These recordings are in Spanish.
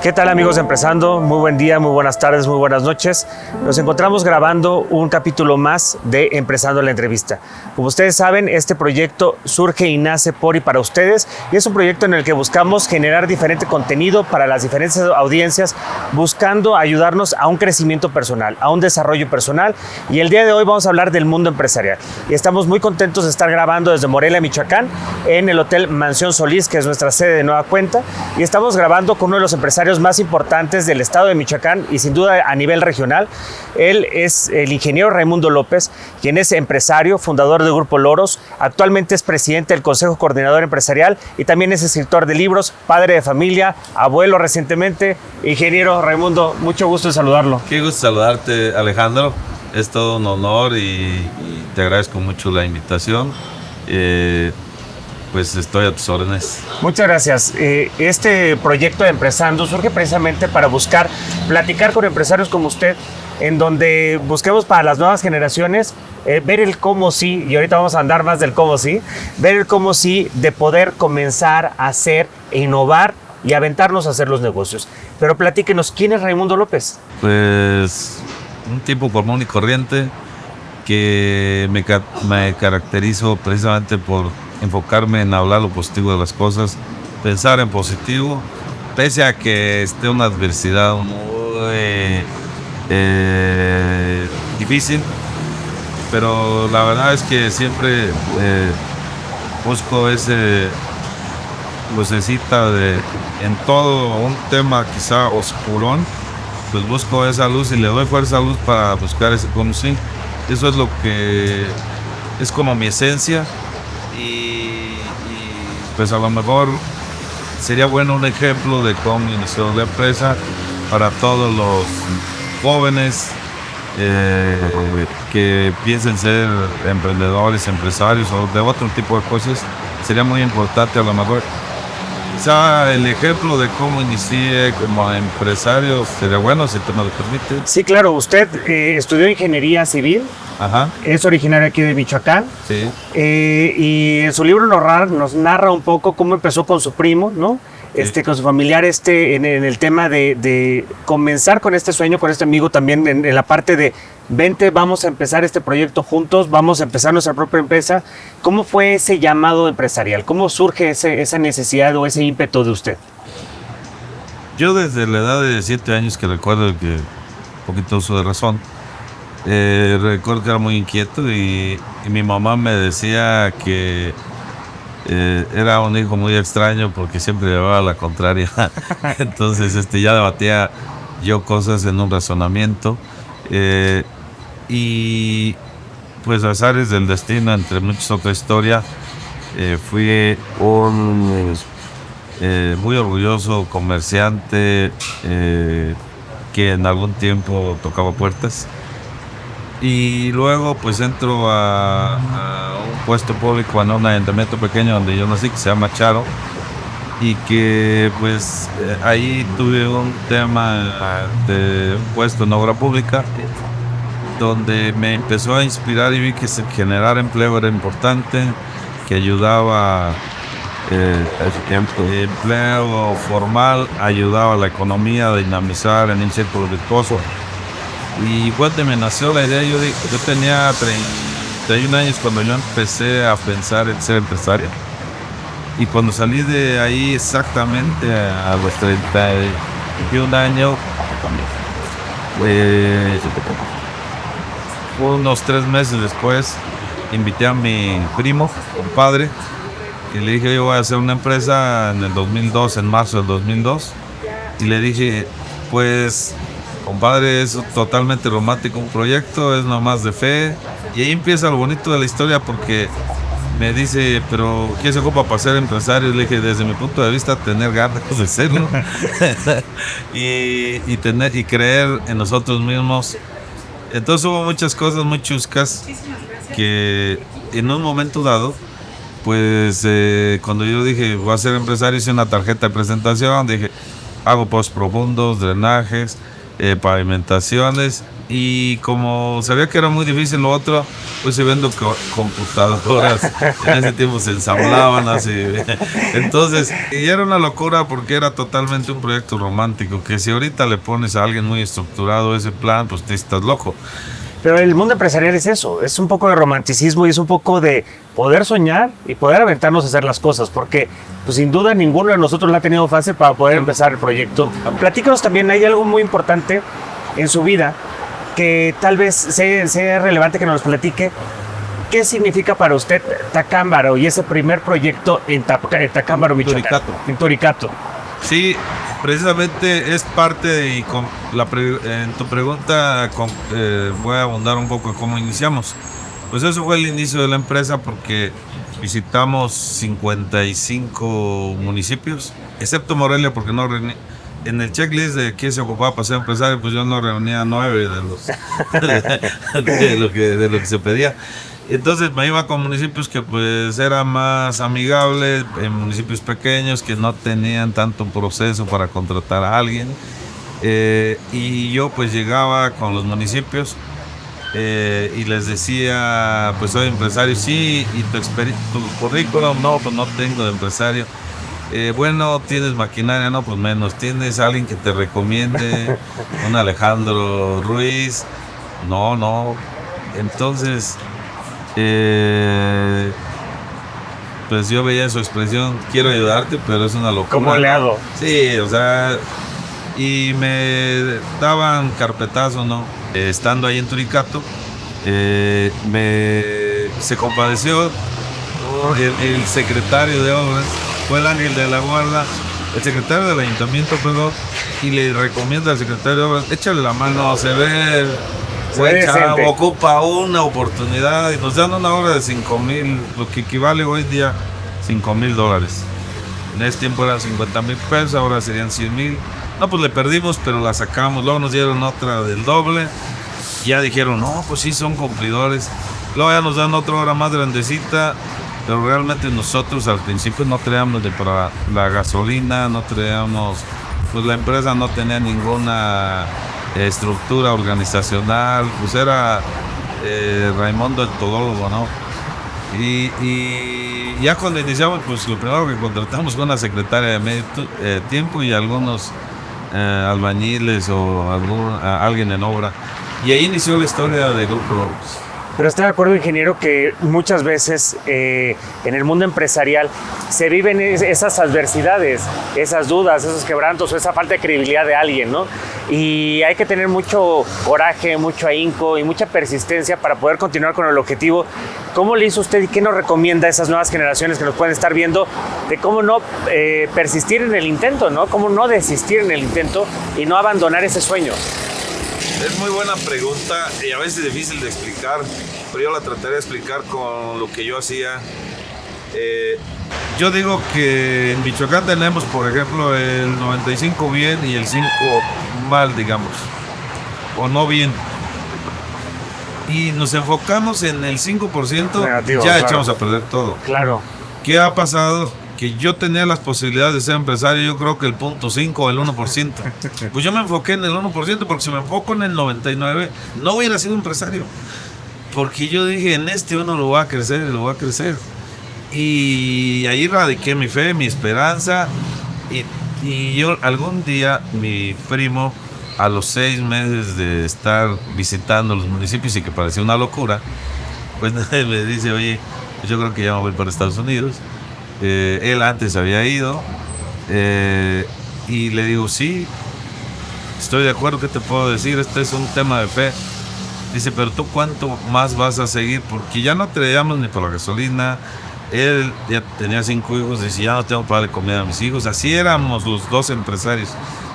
¿Qué tal, amigos de Empresando? Muy buen día, muy buenas tardes, muy buenas noches. Nos encontramos grabando un capítulo más de Empresando la Entrevista. Como ustedes saben, este proyecto surge y nace por y para ustedes, y es un proyecto en el que buscamos generar diferente contenido para las diferentes audiencias, buscando ayudarnos a un crecimiento personal, a un desarrollo personal. Y el día de hoy vamos a hablar del mundo empresarial. Y estamos muy contentos de estar grabando desde Morelia, Michoacán, en el Hotel Mansión Solís, que es nuestra sede de nueva cuenta. Y estamos grabando con uno de los empresarios más importantes del estado de Michoacán y sin duda a nivel regional. Él es el ingeniero Raimundo López, quien es empresario, fundador de Grupo Loros, actualmente es presidente del Consejo Coordinador Empresarial y también es escritor de libros, padre de familia, abuelo recientemente. Ingeniero Raimundo, mucho gusto en saludarlo. Qué gusto saludarte, Alejandro. Es todo un honor y te agradezco mucho la invitación. Pues estoy a tus órdenes. Muchas gracias. Este proyecto de Empresando surge precisamente para buscar platicar con empresarios como usted, en donde busquemos para las nuevas generaciones ver el cómo sí, y ahorita vamos a andar más del cómo sí, ver el cómo sí de poder comenzar a hacer e innovar y aventarnos a hacer los negocios. Pero platíquenos, ¿quién es Raimundo López? Pues un tipo común y corriente que me caracterizo precisamente por enfocarme en hablar lo positivo de las cosas, pensar en positivo, pese a que esté una adversidad muy difícil, pero la verdad es que siempre busco ese lucecita en todo un tema quizá oscurón, pues busco esa luz y le doy fuerza a luz para buscar ese como sí. Eso es lo que es como mi esencia. Y pues a lo mejor sería bueno un ejemplo de cómo inició la empresa para todos los jóvenes que piensen ser emprendedores, empresarios o de otro tipo de cosas. Sería muy importante a lo mejor quizá el ejemplo de cómo inicié como empresario sería bueno, si tú me lo permites. Sí, claro. Usted estudió ingeniería civil. Ajá. Es originario aquí de Michoacán. Sí. Y en su libro nos narra un poco cómo empezó con su primo, ¿no? Sí. Con su familiar, en el tema de comenzar con este sueño, con este amigo también, en la parte de vente, vamos a empezar este proyecto juntos, vamos a empezar nuestra propia empresa. ¿Cómo fue ese llamado empresarial? ¿Cómo surge esa necesidad o ese ímpetu de usted? Yo desde la edad de 7 años que recuerdo que un poquito uso de razón, recuerdo que era muy inquieto y mi mamá me decía que era un hijo muy extraño porque siempre llevaba la contraria. Entonces ya debatía yo cosas en un razonamiento y pues azares del destino, entre muchas otras historias, fui un muy orgulloso comerciante que en algún tiempo tocaba puertas. Y luego pues entro a un puesto público en un ayuntamiento pequeño donde yo nací, que se llama Charo, y que pues ahí tuve un tema de un puesto en obra pública donde me empezó a inspirar y vi que generar empleo era importante, que ayudaba empleo formal, ayudaba a la economía a dinamizar en un círculo virtuoso. Y cuando me nació la idea, yo tenía 31 años cuando yo empecé a pensar en ser empresario. Y cuando salí de ahí exactamente a los 31 años, unos 3 meses después, invité a mi primo, compadre, y le dije, yo voy a hacer una empresa en el 2002, en marzo del 2002. Y le dije, pues, compadre, es totalmente romántico un proyecto, es nomás de fe. Y ahí empieza lo bonito de la historia porque me dice, pero ¿qué se ocupa para ser empresario? Y le dije, desde mi punto de vista, tener ganas de serlo y creer en nosotros mismos. Entonces hubo muchas cosas muy chuscas que en un momento dado, pues cuando yo dije, voy a ser empresario, hice una tarjeta de presentación, dije, hago pozos profundos, drenajes, pavimentaciones Y como sabía que era muy difícil lo otro, pues se vendo computadoras. En ese tiempo se ensamblaban así. Entonces, y era una locura porque era totalmente un proyecto romántico, que si ahorita le pones a alguien muy estructurado ese plan, pues te estás loco. Pero el mundo empresarial es eso, es un poco de romanticismo y es un poco de poder soñar y poder aventarnos a hacer las cosas, porque pues sin duda ninguno de nosotros la ha tenido fácil para poder empezar el proyecto. Platícanos también, hay algo muy importante en su vida que tal vez sea relevante que nos platique. ¿Qué significa para usted Tacámbaro y ese primer proyecto en Tacámbaro, Michoacán? En Turicato. Sí, precisamente es parte y en tu pregunta voy a abundar un poco en cómo iniciamos. Pues eso fue el inicio de la empresa porque visitamos 55 municipios, excepto Morelia porque no reuní. En el checklist de quién se ocupaba para ser empresario, pues yo no reunía 9 de lo que se pedía. Entonces me iba con municipios que pues eran más amigables, en municipios pequeños que no tenían tanto proceso para contratar a alguien. Y yo pues llegaba con los municipios y les decía, pues soy empresario, sí, y tu currículum, no, pues no tengo de empresario. Bueno, ¿tienes maquinaria? No, pues menos. ¿Tienes alguien que te recomiende? Un Alejandro Ruiz. No. Entonces, pues yo veía su expresión, quiero ayudarte, pero es una locura. ¿Cómo le hago? Sí, o sea, y me daban carpetazo, ¿no? Estando ahí en Turicato, se compadeció el secretario de Obras, fue el ángel de la guarda, el secretario del ayuntamiento, perdón, y le recomienda al secretario de Obras, échale la mano, se ve, buen chavo, ocupa una oportunidad, y nos dan una obra de 5,000, lo que equivale hoy día $5,000. En ese tiempo eran 50,000 pesos, ahora serían 100,000. No, pues le perdimos, pero la sacamos. Luego nos dieron otra del doble. Ya dijeron, no, pues sí, son cumplidores. Luego ya nos dan otra obra más grandecita. Pero realmente nosotros al principio no traíamos para la gasolina, no traíamos, pues la empresa no tenía ninguna estructura organizacional, pues era Raimundo el todólogo, ¿no? Y ya cuando iniciamos, pues lo primero que contratamos fue una secretaria de medio tiempo y algunos albañiles o alguien en obra. Y ahí inició la historia de Grupo Lobos. Pero estoy de acuerdo, ingeniero, que muchas veces en el mundo empresarial se viven esas adversidades, esas dudas, esos quebrantos o esa falta de credibilidad de alguien, ¿no? Y hay que tener mucho coraje, mucho ahínco y mucha persistencia para poder continuar con el objetivo. ¿Cómo le hizo usted y qué nos recomienda a esas nuevas generaciones que nos pueden estar viendo de cómo no persistir en el intento, ¿no? Cómo no desistir en el intento y no abandonar ese sueño? Es muy buena pregunta y a veces difícil de explicar, pero yo la trataré de explicar con lo que yo hacía. Yo digo que en Michoacán tenemos, por ejemplo, el 95 bien y el 5 mal, digamos, o no bien. Y nos enfocamos en el 5%, negativo, ya claro. Echamos a perder todo. Claro. ¿Qué ha pasado? Que yo tenía las posibilidades de ser empresario, yo creo que el 0.5 o el 1%. Pues yo me enfoqué en el 1%, porque si me enfoco en el 99%, no hubiera sido empresario. Porque yo dije, en este uno lo va a crecer y lo va a crecer. Y ahí radiqué mi fe, mi esperanza. Y yo algún día, mi primo, a los 6 meses de estar visitando los municipios y que parecía una locura, pues me dice, oye, yo creo que ya me voy para Estados Unidos. Él antes había ido y le digo, sí, estoy de acuerdo, ¿qué te puedo decir? Este es un tema de fe. Dice, pero tú ¿cuánto más vas a seguir? Porque ya no traíamos ni para la gasolina. Él ya tenía 5 hijos, dice, ya no tengo para darle comida a mis hijos. Así éramos los 2 empresarios,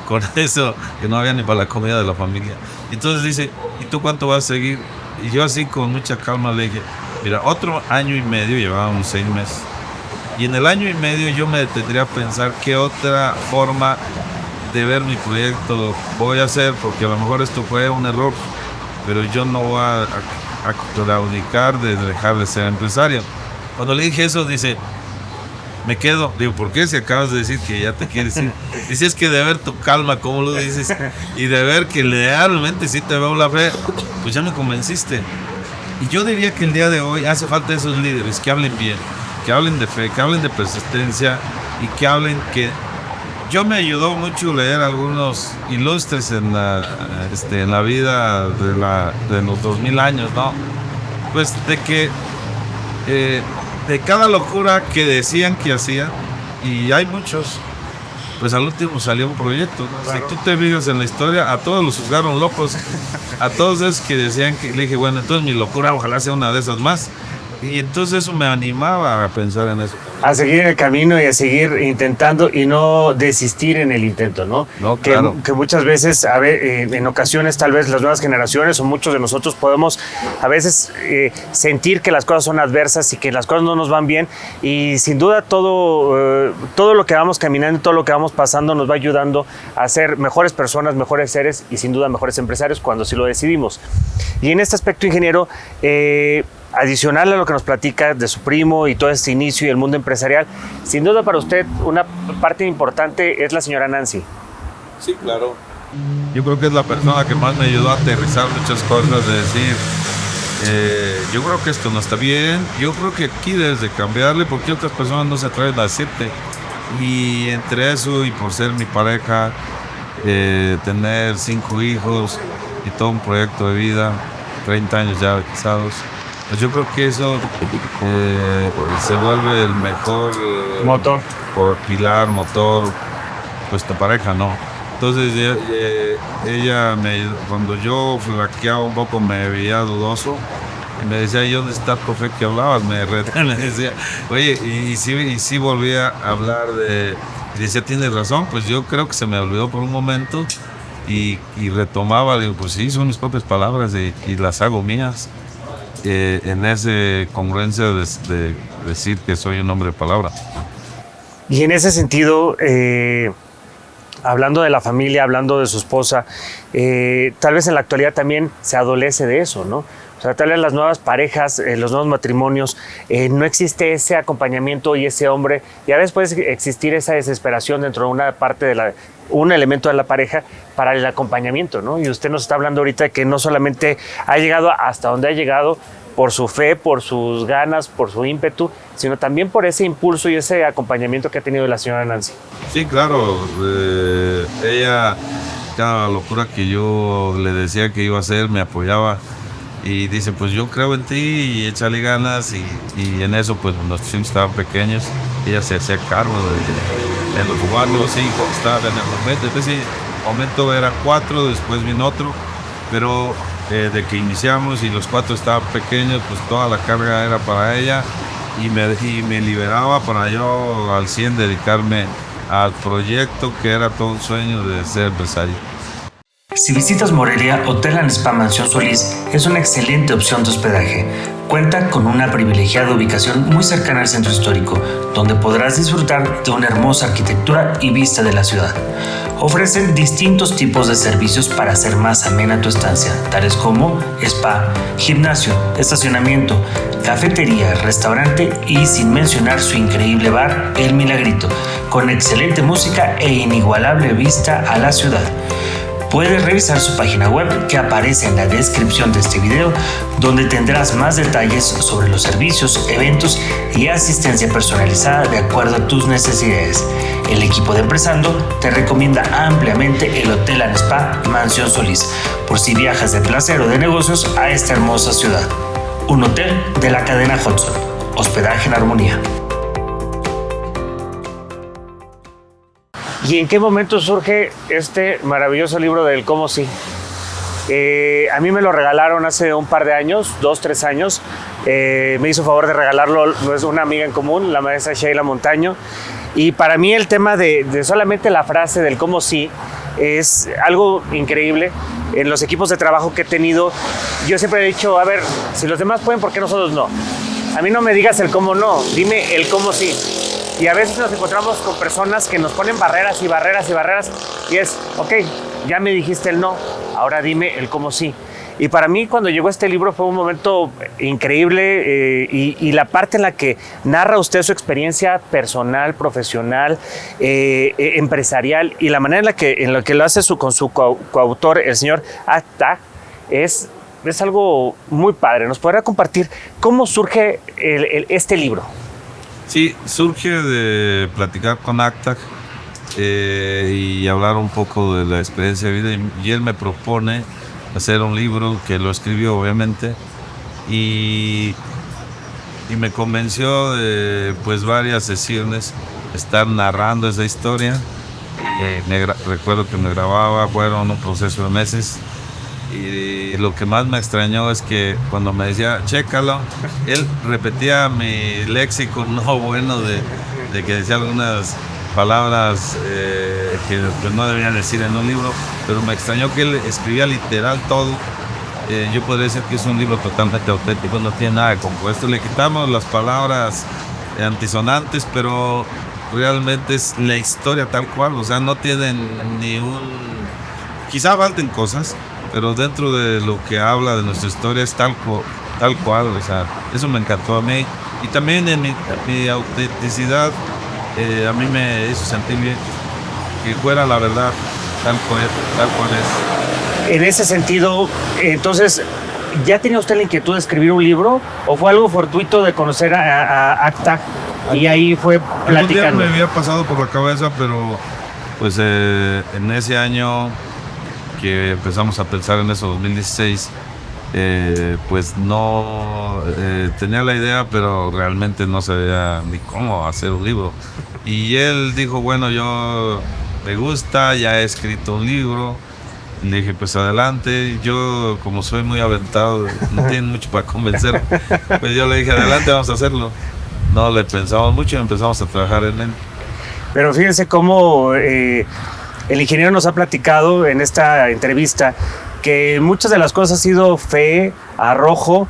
con eso que no había ni para la comida de la familia. Entonces dice, ¿y tú cuánto vas a seguir? Y yo así con mucha calma le dije, mira, otro año y medio, llevábamos 6 meses. Y en el año y medio yo me detendría a pensar qué otra forma de ver mi proyecto voy a hacer, porque a lo mejor esto fue un error, pero yo no voy a claudicar de dejar de ser empresario. Cuando le dije eso, dice, me quedo. Digo, ¿por qué si acabas de decir que ya te quieres ir? Dice, es que de ver tu calma, como lo dices, y de ver que realmente sí te veo la fe, pues ya me convenciste. Y yo diría que el día de hoy hace falta esos líderes que hablen bien, que hablen de fe, que hablen de persistencia y que hablen que... Yo me ayudó mucho leer algunos ilustres en la vida de los 2000 años, ¿no? Pues de que de cada locura que decían que hacían, y hay muchos, pues al último salió un proyecto, ¿no? Claro. Si tú te fijas en la historia, a todos los juzgaron locos, a todos esos que decían que, le dije, bueno, entonces mi locura ojalá sea una de esas más, y entonces eso me animaba a pensar en eso. A seguir en el camino y a seguir intentando y no desistir en el intento, ¿no? No, claro. Que muchas veces, en ocasiones, tal vez las nuevas generaciones o muchos de nosotros podemos a veces sentir que las cosas son adversas y que las cosas no nos van bien, y sin duda todo lo que vamos caminando, todo lo que vamos pasando nos va ayudando a ser mejores personas, mejores seres y sin duda mejores empresarios cuando sí lo decidimos. Y en este aspecto, ingeniero, adicional a lo que nos platica de su primo y todo este inicio y el mundo empresarial, sin duda para usted una parte importante es la señora Nancy. Sí, claro. Yo creo que es la persona que más me ayudó a aterrizar muchas cosas, de decir, yo creo que esto no está bien, yo creo que aquí debes de cambiarle porque otras personas no se atreven a decirte. Y entre eso y por ser mi pareja, tener 5 hijos y todo un proyecto de vida, 30 años ya casados, pues yo creo que eso se vuelve el mejor motor, pilar, motor, pues tu pareja, ¿no? Entonces ella cuando yo flaqueaba un poco, me veía dudoso, y me decía, yo, ¿dónde está tu fe que hablabas? Me decía, oye, y sí volvía a hablar y decía, tienes razón, pues yo creo que se me olvidó por un momento, y retomaba, digo, pues sí, son mis propias palabras y las hago mías. En esa congruencia de decir que soy un hombre de palabra. Y en ese sentido, hablando de la familia, hablando de su esposa, tal vez en la actualidad también se adolece de eso, ¿no? O sea, tal vez las nuevas parejas, los nuevos matrimonios, no existe ese acompañamiento y ese hombre, y a veces puede existir esa desesperación dentro de una parte un elemento de la pareja para el acompañamiento, ¿no? Y usted nos está hablando ahorita de que no solamente ha llegado hasta donde ha llegado por su fe, por sus ganas, por su ímpetu, sino también por ese impulso y ese acompañamiento que ha tenido la señora Nancy. Sí, claro. Ella, cada locura que yo le decía que iba a hacer, me apoyaba. Y dice, pues yo creo en ti y échale ganas. Y en eso, pues los hijos estaban pequeños. Ella se hacía cargo de los 4 hijos que estaban en el momento. Entonces, en el momento eran 4, después vino otro. Pero de que iniciamos y los 4 estaban pequeños, pues toda la carga era para ella. Y me liberaba para yo al 100 dedicarme al proyecto, que era todo un sueño de ser empresario. Si visitas Morelia, Hotel & Spa Mansión Solís es una excelente opción de hospedaje. Cuenta con una privilegiada ubicación muy cercana al centro histórico, donde podrás disfrutar de una hermosa arquitectura y vista de la ciudad. Ofrecen distintos tipos de servicios para hacer más amena tu estancia, tales como spa, gimnasio, estacionamiento, cafetería, restaurante y sin mencionar su increíble bar, El Milagrito, con excelente música e inigualable vista a la ciudad. Puedes revisar su página web que aparece en la descripción de este video, donde tendrás más detalles sobre los servicios, eventos y asistencia personalizada de acuerdo a tus necesidades. El equipo de Empresando te recomienda ampliamente el Hotel & Spa Mansión Solís, por si viajas de placer o de negocios a esta hermosa ciudad. Un hotel de la cadena Hudson. Hospedaje en armonía. ¿Y en qué momento surge este maravilloso libro del Cómo Sí? A mí me lo regalaron hace un par de años, 2, 3 años. Me hizo favor de regalarlo una amiga en común, la maestra Sheila Montaño. Y para mí el tema de solamente la frase del Cómo Sí es algo increíble. En los equipos de trabajo que he tenido, yo siempre he dicho, a ver, si los demás pueden, ¿por qué nosotros no? A mí no me digas el cómo no, dime el cómo sí. Y a veces nos encontramos con personas que nos ponen barreras y barreras y barreras, y es, ok, ya me dijiste el no, ahora dime el cómo sí. Y para mí cuando llegó este libro fue un momento increíble y la parte en la que narra usted su experiencia personal, profesional, empresarial y la manera en la que lo hace con su coautor, el señor Atta, es algo muy padre. ¿Nos podrá compartir cómo surge este libro? Sí, surge de platicar con Atta y hablar un poco de la experiencia de vida y él me propone hacer un libro que lo escribió obviamente y me convenció de pues varias sesiones estar narrando esa historia. Recuerdo que me grababa, fueron un proceso de meses y lo que más me extrañó es que cuando me decía chécalo, él repetía mi léxico no bueno de que decía algunas palabras que no debían decir en un libro, pero me extrañó que él escribía literal todo. Yo podría decir que es un libro totalmente auténtico, no tiene nada de compuesto. Le quitamos las palabras antisonantes, pero realmente es la historia tal cual, o sea, no tienen ni un... Quizá falten cosas, pero dentro de lo que habla de nuestra historia es tal cual, o sea, eso me encantó a mí. Y también en mi autenticidad, a mí me hizo sentir bien que fuera la verdad tal cual es. En ese sentido, entonces, ¿ya tenía usted la inquietud de escribir un libro o fue algo fortuito de conocer a Atta y ahí fue platicando? Me había pasado por la cabeza, pero pues en ese año que empezamos a pensar en eso, 2016, pues no tenía la idea, pero realmente no sabía ni cómo hacer un libro. Y él dijo, bueno, yo me gusta, ya he escrito un libro. Le dije, pues adelante. Yo, como soy muy aventado, no tiene mucho para convencer, pues yo le dije, adelante, vamos a hacerlo. No le pensamos mucho y empezamos a trabajar en él. Pero fíjense cómo el ingeniero nos ha platicado en esta entrevista que muchas de las cosas ha sido fe, arrojo,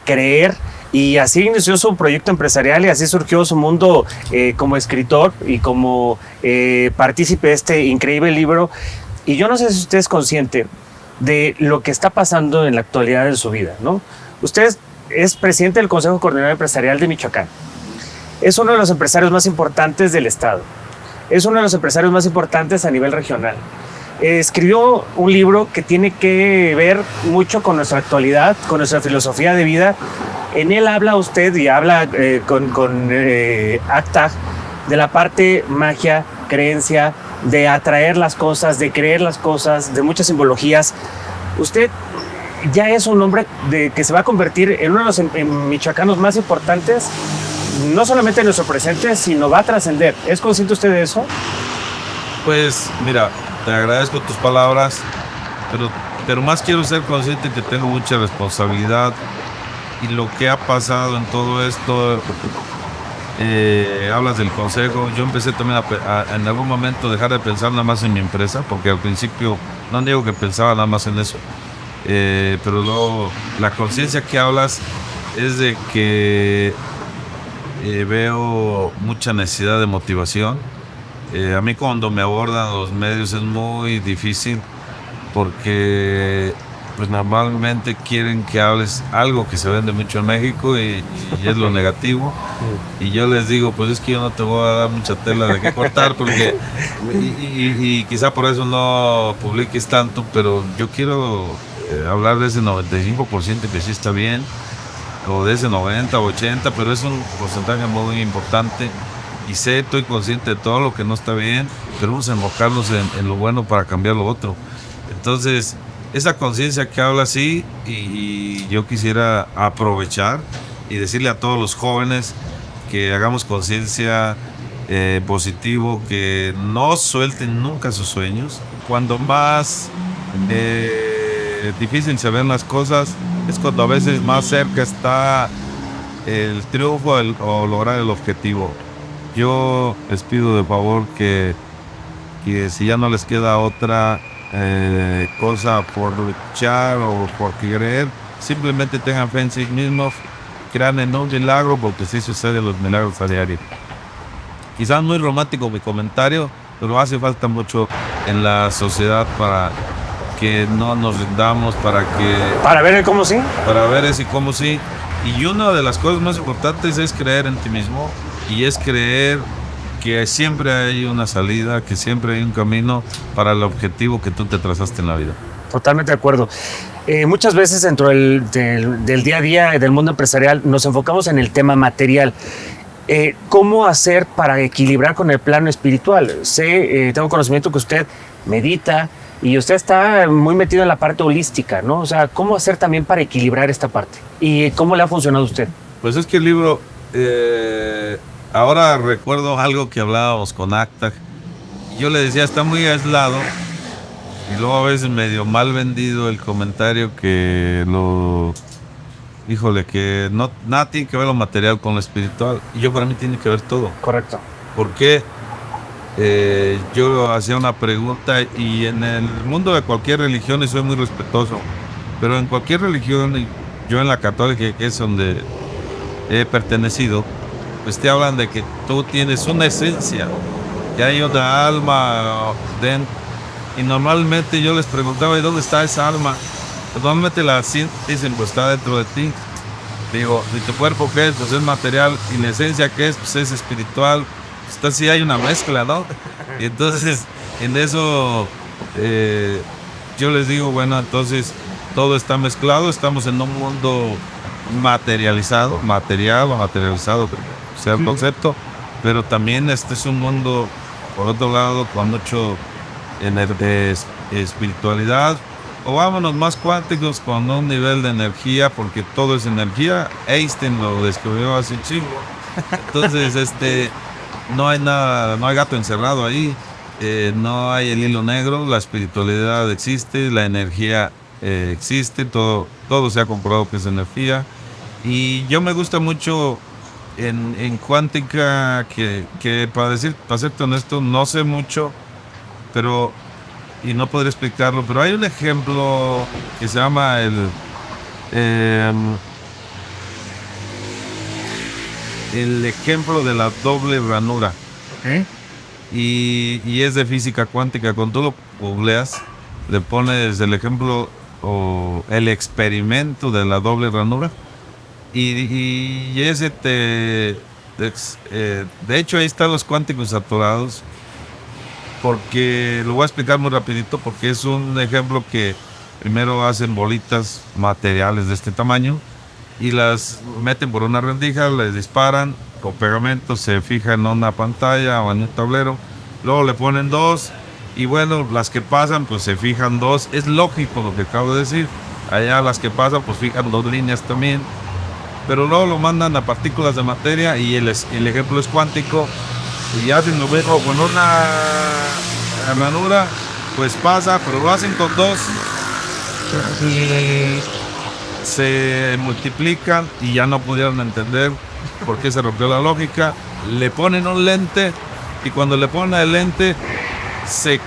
creer, y así inició su proyecto empresarial y así surgió su mundo como escritor y como partícipe de este increíble libro. Y yo no sé si usted es consciente de lo que está pasando en la actualidad de su vida, ¿no? Usted es presidente del Consejo Coordinador Empresarial de Michoacán. Es uno de los empresarios más importantes del estado. Es uno de los empresarios más importantes a nivel regional. Escribió un libro que tiene que ver mucho con nuestra actualidad, con nuestra filosofía de vida. En él habla usted y habla con Atta de la parte magia, creencia, de atraer las cosas, de creer las cosas, de muchas simbologías. Usted ya es un hombre que se va a convertir en uno de los michoacanos más importantes, no solamente en nuestro presente, sino va a trascender. ¿Es consciente usted de eso? Pues mira, te agradezco tus palabras, pero más quiero ser consciente que tengo mucha responsabilidad y lo que ha pasado en todo esto. Hablas del consejo. Yo empecé también en algún momento dejar de pensar nada más en mi empresa, porque al principio no digo que pensaba nada más en eso, pero luego la conciencia que hablas es de que veo mucha necesidad de motivación. A mí cuando me abordan los medios es muy difícil porque pues normalmente quieren que hables algo que se vende mucho en México y es lo negativo. Y yo les digo, pues es que yo no te voy a dar mucha tela de qué cortar porque y quizá por eso no publiques tanto, pero yo quiero hablar de ese 95% que sí está bien, o de ese 90 o 80, pero es un porcentaje muy importante y estoy consciente de todo lo que no está bien, pero vamos a enfocarnos en lo bueno para cambiar lo otro. Entonces, esa conciencia que habla así, y yo quisiera aprovechar y decirle a todos los jóvenes que hagamos conciencia positivo, que no suelten nunca sus sueños. Cuando más difícil se ven las cosas es cuando a veces más cerca está el triunfo o lograr el objetivo. Yo les pido de favor que si ya no les queda otra cosa por luchar o por querer, simplemente tengan fe en sí mismos, crean en un milagro, porque sí suceden los milagros a diario. Quizás muy romántico mi comentario, pero hace falta mucho en la sociedad para que no nos rindamos, Para ver el cómo sí. para ver ese cómo sí. Y una de las cosas más importantes es creer en ti mismo y es creer que siempre hay una salida, que siempre hay un camino para el objetivo que tú te trazaste en la vida. Totalmente de acuerdo. Muchas veces dentro del día a día del mundo empresarial nos enfocamos en el tema material. ¿Cómo hacer para equilibrar con el plano espiritual? Tengo conocimiento que usted medita y usted está muy metido en la parte holística, ¿no? O sea, ¿cómo hacer también para equilibrar esta parte? ¿Y cómo le ha funcionado a usted? Pues es que el libro, ahora recuerdo algo que hablábamos con Acta. Yo le decía, está muy aislado. Y luego a veces medio mal vendido el comentario que híjole, que no, nada tiene que ver lo material con lo espiritual. Y para mí tiene que ver todo. Correcto. ¿Por qué? Yo hacía una pregunta y en el mundo de cualquier religión, y soy muy respetuoso, pero en cualquier religión, y yo en la católica, que es donde he pertenecido, pues te hablan de que tú tienes una esencia, que hay otra alma dentro. Y normalmente yo les preguntaba, ¿y dónde está esa alma? Normalmente dicen, pues está dentro de ti. Digo, ¿y tu cuerpo qué es? Pues es material. ¿Y la esencia qué es? Pues es espiritual. Pues sí hay una mezcla, ¿no? Y entonces, en eso, yo les digo, bueno, entonces todo está mezclado. Estamos en un mundo materializado, materializado, sea el concepto. Pero también este es un mundo, por otro lado, con mucho de espiritualidad, o vámonos más cuánticos, con un nivel de energía, porque todo es energía. Einstein lo descubrió hace un chingo. Entonces, no hay nada, no hay gato encerrado ahí, no hay el hilo negro, la espiritualidad existe, la energía existe, todo se ha comprobado que es energía. Y yo me gusta mucho en cuántica, que para serte honesto, no sé mucho, pero, y no podré explicarlo, pero hay un ejemplo que se llama el ejemplo de la doble ranura. ¿Okay? Y es de física cuántica. Cuando tú lo googleas, le pones el ejemplo o el experimento de la doble ranura, y ese de hecho ahí están los cuánticos atorados, porque lo voy a explicar muy rapidito, porque es un ejemplo que primero hacen bolitas materiales de este tamaño y las meten por una rendija, les disparan con pegamento, se fijan en una pantalla o en un tablero, luego le ponen dos y bueno, las que pasan pues se fijan dos. Es lógico lo que acabo de decir, allá las que pasan pues fijan dos líneas también, pero luego lo mandan a partículas de materia y el ejemplo es cuántico. Y hacen lo mismo con una ranura, pues pasa, pero lo hacen con dos. Se multiplican y ya no pudieron entender por qué se rompió la lógica. Le ponen un lente y cuando le ponen el lente se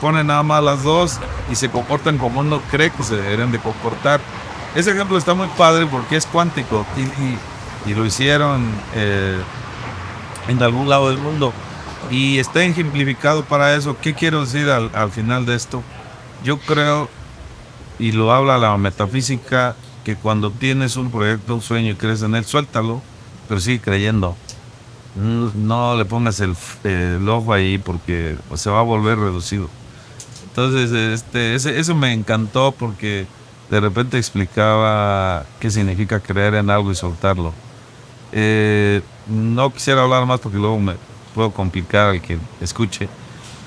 ponen nada más las dos y se comportan como uno cree que se deberían de comportar. Ese ejemplo está muy padre porque es cuántico y lo hicieron en algún lado del mundo y está ejemplificado para eso. ¿Qué quiero decir al final de esto? Yo creo, y lo habla la metafísica, que cuando tienes un proyecto, un sueño y crees en él, suéltalo, pero sigue creyendo. No le pongas el ojo ahí porque se va a volver reducido. Entonces, eso me encantó porque de repente explicaba qué significa creer en algo y soltarlo. No quisiera hablar más porque luego me puedo complicar al que escuche,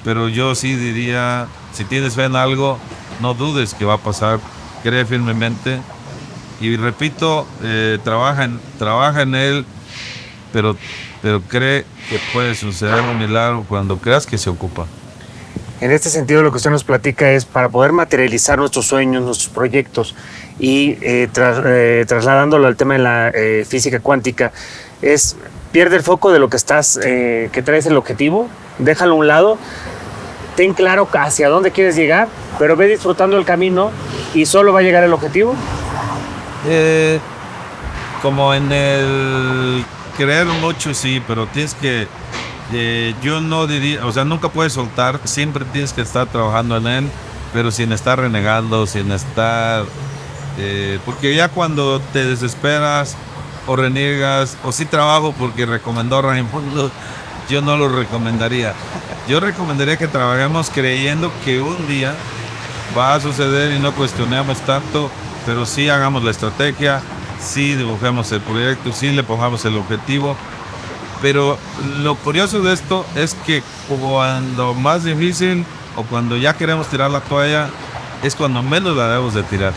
pero yo sí diría, si tienes fe en algo, no dudes que va a pasar, cree firmemente y repito, trabaja en él, pero cree que puede suceder un milagro cuando creas que se ocupa. En este sentido, lo que usted nos platica es para poder materializar nuestros sueños, nuestros proyectos y trasladándolo al tema de la física cuántica, pierde el foco de lo que que traes el objetivo, déjalo a un lado, ten claro hacia dónde quieres llegar, pero ve disfrutando el camino y solo va a llegar el objetivo. Como en el creer mucho, sí, pero tienes que Yo no diría, o sea, nunca puedes soltar, siempre tienes que estar trabajando en él, pero sin estar renegando, sin estar... porque ya cuando te desesperas o reniegas, o sí trabajo porque recomendó Raimundo, yo no lo recomendaría. Yo recomendaría que trabajemos creyendo que un día va a suceder y no cuestionemos tanto, pero sí hagamos la estrategia, sí dibujemos el proyecto, sí le pongamos el objetivo. Pero lo curioso de esto es que cuando más difícil o cuando ya queremos tirar la toalla es cuando menos la debemos de tirar.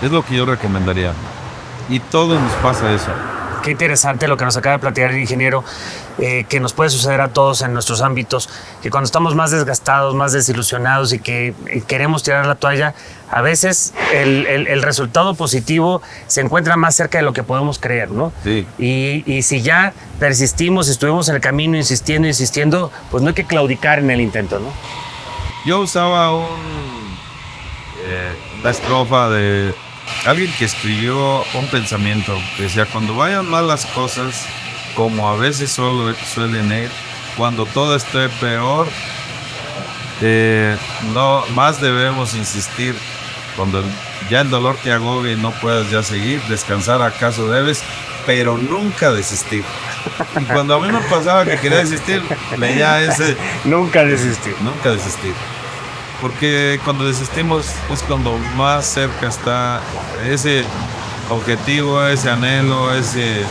Es lo que yo recomendaría. Y todos nos pasa eso. Qué interesante lo que nos acaba de platicar el ingeniero, que nos puede suceder a todos en nuestros ámbitos, que cuando estamos más desgastados, más desilusionados y que queremos tirar la toalla, a veces el resultado positivo se encuentra más cerca de lo que podemos creer, ¿no? Sí. Y si ya persistimos, estuvimos en el camino insistiendo, pues no hay que claudicar en el intento, ¿no? Yo usaba la estrofa de alguien que escribió un pensamiento que decía: cuando vayan mal las cosas, como a veces suelen ir, cuando todo esté peor, no más debemos insistir. Cuando ya el dolor te agobie y no puedas ya seguir, descansar acaso debes, pero nunca desistir. Y cuando a mí me pasaba que quería desistir, leía ese... Nunca desistir. Nunca desistir. Porque cuando desistimos es cuando más cerca está ese objetivo, ese anhelo, ese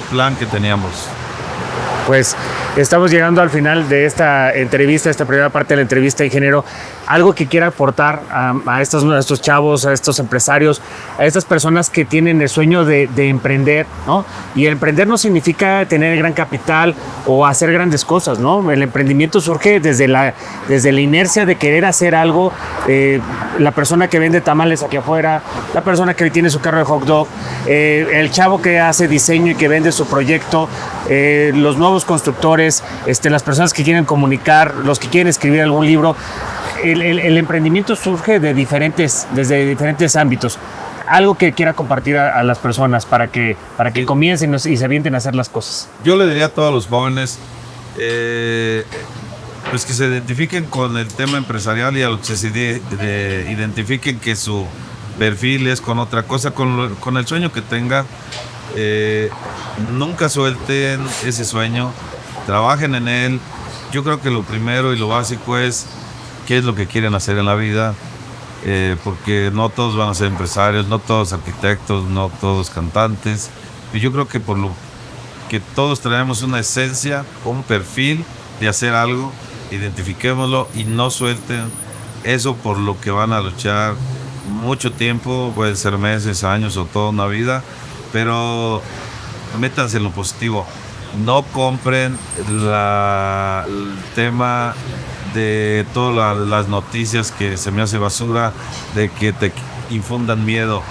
plan que teníamos. Pues estamos llegando al final de esta entrevista, esta primera parte de la entrevista, ingeniero. Algo que quiera aportar a estos chavos, a estos empresarios, a estas personas que tienen el sueño de emprender, ¿no? Y el emprender no significa tener gran capital o hacer grandes cosas, ¿no? El emprendimiento surge desde la inercia de querer hacer algo. La persona que vende tamales aquí afuera, la persona que tiene su carro de hot dog, el chavo que hace diseño y que vende su proyecto, los nuevos constructores, las personas que quieren comunicar, los que quieren escribir algún libro. El emprendimiento surge desde diferentes ámbitos. Algo que quiera compartir a las personas para que comiencen y se avienten a hacer las cosas. Yo le diría a todos los jóvenes pues que se identifiquen con el tema empresarial, y a los que se identifiquen que su perfil es con otra cosa, con el sueño que tengan. Nunca suelten ese sueño, trabajen en él. Yo creo que lo primero y lo básico es qué es lo que quieren hacer en la vida, porque no todos van a ser empresarios, no todos arquitectos, no todos cantantes. Y yo creo que por lo que todos traemos una esencia, un perfil de hacer algo, identifiquémoslo y no suelten eso por lo que van a luchar mucho tiempo, puede ser meses, años o toda una vida, pero métanse en lo positivo. No compren el tema de todas las noticias que se me hace basura, de que te infundan miedo.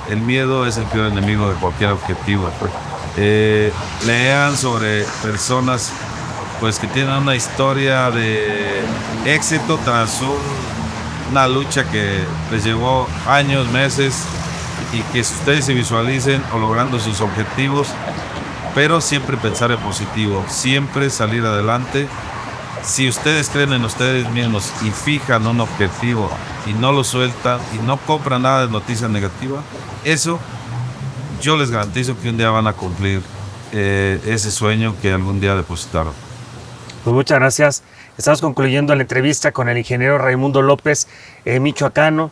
El miedo es el peor enemigo de cualquier objetivo. Lean sobre personas pues que tienen una historia de éxito tras una lucha que les llevó años, meses, y que ustedes se visualicen o logrando sus objetivos, pero siempre pensar en positivo, siempre salir adelante. Si ustedes creen en ustedes mismos y fijan un objetivo y no lo sueltan y no compran nada de noticias negativas, eso yo les garantizo que un día van a cumplir ese sueño que algún día depositaron. Pues muchas gracias. Estamos concluyendo la entrevista con el ingeniero Raimundo López, michoacano.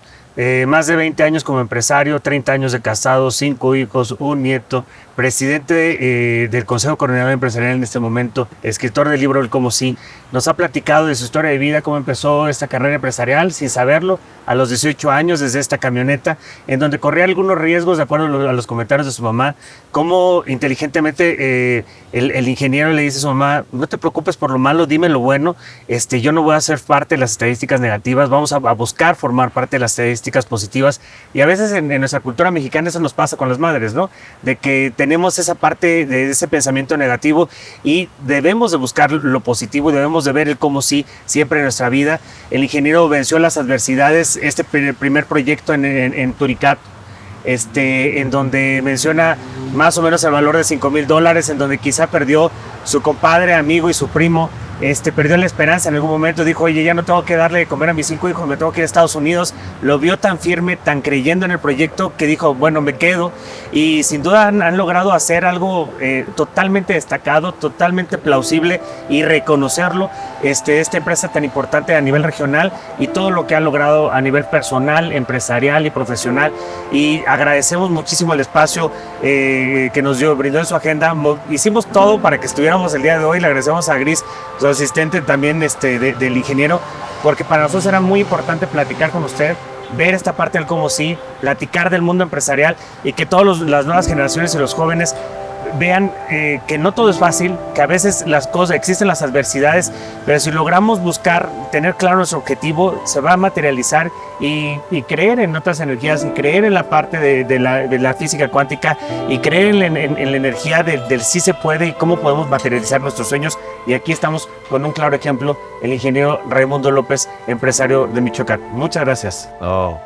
Más de 20 años como empresario, 30 años de casado, 5 hijos, un nieto, presidente del Consejo Coordinador Empresarial en este momento, escritor del libro El Cómo Sí. Nos ha platicado de su historia de vida, cómo empezó esta carrera empresarial sin saberlo, a los 18 años desde esta camioneta, en donde corría algunos riesgos de acuerdo a los comentarios de su mamá, cómo inteligentemente el ingeniero le dice a su mamá: no te preocupes por lo malo, dime lo bueno, yo no voy a ser parte de las estadísticas negativas, vamos a buscar formar parte de las estadísticas positivas. Y a veces en nuestra cultura mexicana eso nos pasa con las madres, ¿no? De que tenemos esa parte de ese pensamiento negativo y debemos de buscar lo positivo y debemos de ver el cómo sí siempre en nuestra vida. El ingeniero venció las adversidades, primer proyecto en Turicat, en donde menciona más o menos el valor de $5,000, en donde quizá perdió su compadre, amigo y su primo, perdió la esperanza en algún momento, dijo, oye, ya no tengo que darle de comer a mis 5 hijos, me tengo que ir a Estados Unidos. Lo vio tan firme, tan creyendo en el proyecto, que dijo, bueno, me quedo. Y sin duda han logrado hacer algo totalmente destacado, totalmente plausible, y reconocerlo, esta empresa tan importante a nivel regional, y todo lo que han logrado a nivel personal, empresarial y profesional. Y agradecemos muchísimo el espacio que nos brindó en su agenda. Hicimos todo para que estuviéramos el día de hoy. Le agradecemos a Gris, su asistente también del ingeniero, porque para nosotros era muy importante platicar con usted, ver esta parte del cómo sí, platicar del mundo empresarial, y que todas las nuevas generaciones y los jóvenes vean que no todo es fácil, que a veces las cosas, existen las adversidades, pero si logramos buscar, tener claro nuestro objetivo, se va a materializar, y creer en otras energías, y creer en la parte de la física cuántica, y creer en la energía del sí se puede y cómo podemos materializar nuestros sueños. Y aquí estamos con un claro ejemplo, el ingeniero Raimundo López, empresario de Michoacán. Muchas gracias.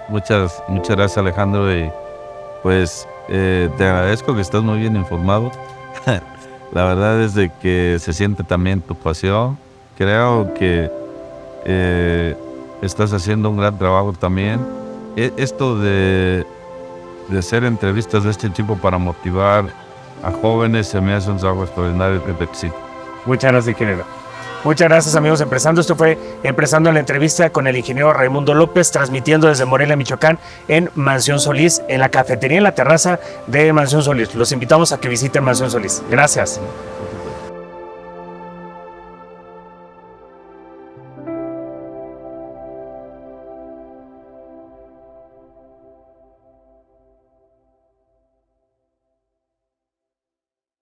Muchas gracias, Alejandro, y pues te agradezco que estás muy bien informado. La verdad es de que se siente también tu pasión. Creo que estás haciendo un gran trabajo también. Esto de hacer entrevistas de este tipo para motivar a jóvenes se me hace un trabajo extraordinario de éxito. Muchas gracias, ingeniero. Muchas gracias, amigos Empresando. Esto fue Empresando en la entrevista con el ingeniero Raimundo López, transmitiendo desde Morelia, Michoacán, en Mansión Solís, en la cafetería, en la terraza de Mansión Solís. Los invitamos a que visiten Mansión Solís. Gracias.